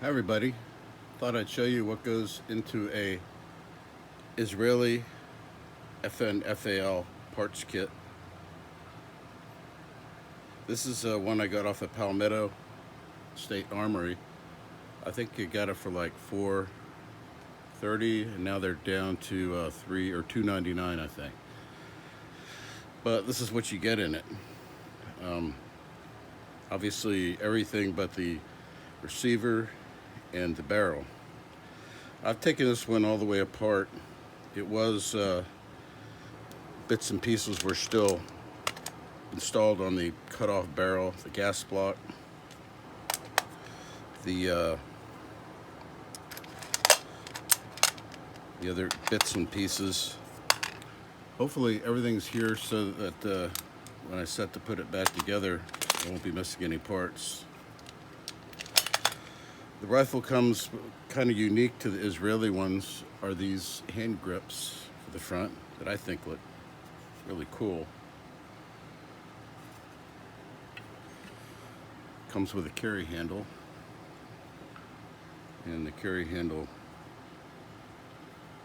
Hi everybody. Thought I'd show you what goes into a Israeli FAL parts kit. This is one I got off of Palmetto State Armory. I think you got it for like $4.30, and now they're down to $3 or $2.99, I think. But this is what you get in it. Um, Obviously, everything but the receiver and the barrel. I've taken this one all the way apart. It was bits and pieces were still installed on the cutoff barrel, the gas block, the other bits and pieces. Hopefully everything's here so that when I set to put it back together, I won't be missing any parts. The rifle comes kind of unique to the Israeli ones are these hand grips for the front that I think look really cool. Comes with a carry handle, and the carry handle,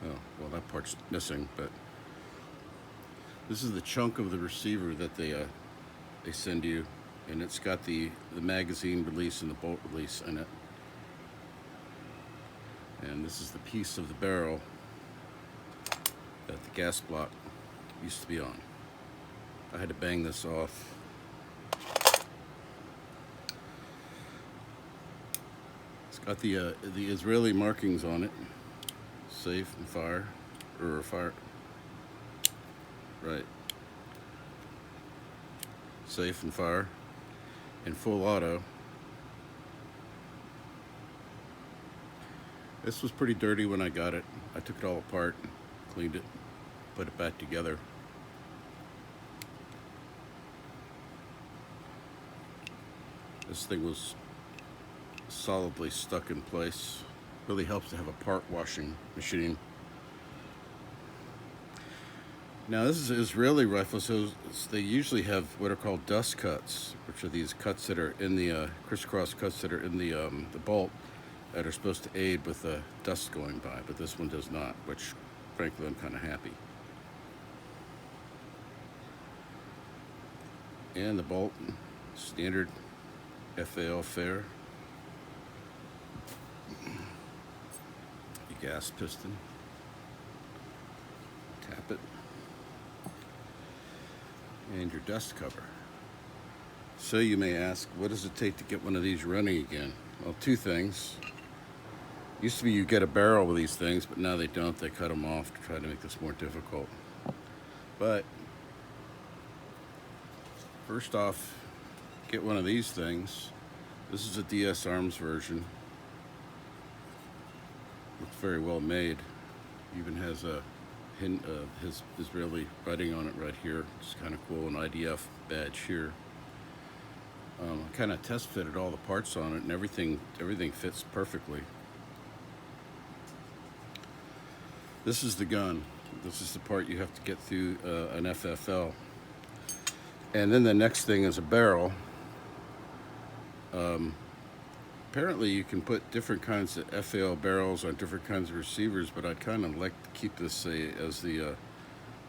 oh well, that part's missing, but this is the chunk of the receiver that they send you, and it's got the magazine release and the bolt release in it. And this is the piece of the barrel that the gas block used to be on. I had to bang this off. It's got the Israeli markings on it. Safe and fire, or fire, right. Safe and fire, and full auto. This was pretty dirty when I got it. I took it all apart, cleaned it, put it back together. This thing was solidly stuck in place. Really helps to have a part washing machine. Now this is an Israeli rifle, so they usually have what are called dust cuts, which are these cuts that are in the crisscross cuts that are in the bolt that are supposed to aid with the dust going by, but this one does not, which frankly I'm kind of happy. And the bolt, standard FAL fair. The gas piston. Tap it. And your dust cover. So you may ask, what does it take to get one of these running again? Well, two things. Used to be you get a barrel with these things, but now they don't. They cut them off to try to make this more difficult. But first off, get one of these things. This is a DS Arms version. Looks very well made. Even has a hint of his Israeli writing on it right here. It's kind of cool. An IDF badge here. I kind of test fitted all the parts on it, and everything fits perfectly. This is the gun. This is the part you have to get through an FFL. And then the next thing is a barrel. Apparently you can put different kinds of FAL barrels on different kinds of receivers, but I'd kind of like to keep this as the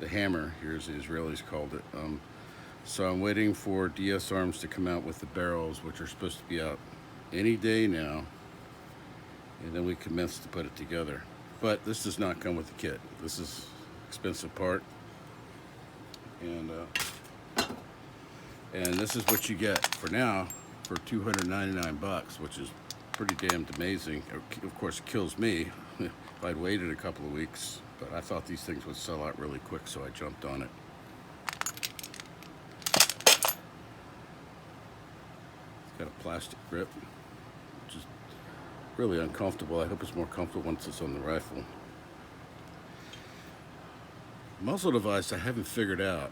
hammer, here as the Israelis called it. So I'm waiting for DS Arms to come out with the barrels, which are supposed to be out any day now, and then we commence to put it together. But this does not come with the kit. This is an expensive part, and this is what you get for now for $299, which is pretty damned amazing. Of course, it kills me if I'd waited a couple of weeks, but I thought these things would sell out really quick, so I jumped on it. It's got a plastic grip, which is really uncomfortable. I hope it's more comfortable once it's on the rifle. Muzzle device I haven't figured out.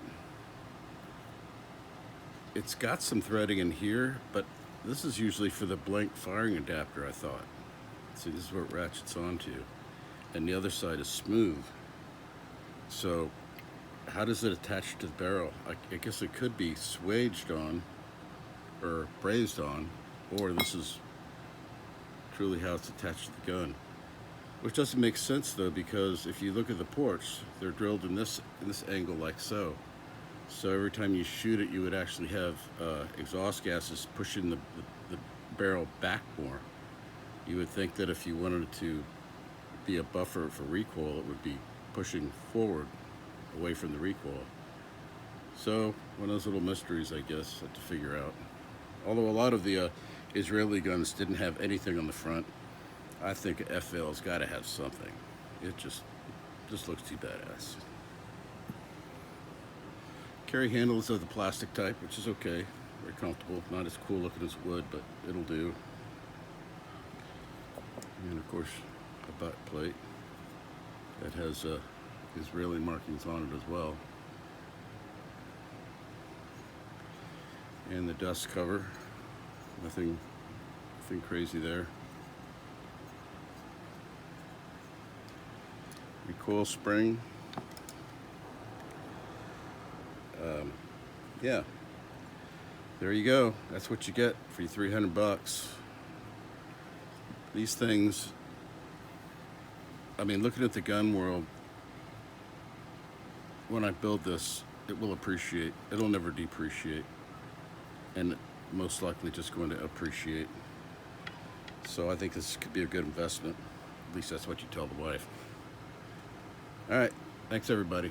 It's got some threading in here, but this is usually for the blank firing adapter, I thought. See, this is where it ratchets onto. And the other side is smooth. So how does it attach to the barrel? I guess it could be swaged on or brazed on, or this is truly how it's attached to the gun. Which doesn't make sense though, because if you look at the ports, they're drilled in this angle like so. So every time you shoot it, you would actually have exhaust gases pushing the barrel back more. You would think that if you wanted it to be a buffer for recoil, it would be pushing forward away from the recoil. So one of those little mysteries, I guess, to figure out. Although a lot of the Israeli guns didn't have anything on the front, I think a FAL's got to have something. It just looks too badass. Carry handles of the plastic type, which is okay, very comfortable. Not as cool looking as wood, but it'll do. And of course, a butt plate that has Israeli markings on it as well. And the dust cover, nothing crazy there. Recoil spring. Yeah, there you go. That's what you get for your $300. These things, I mean, looking at the gun world, when I build this, it will appreciate. It'll never depreciate, and most likely just going to appreciate. So I think this could be a good investment. At least that's what you tell the wife. All right, thanks everybody.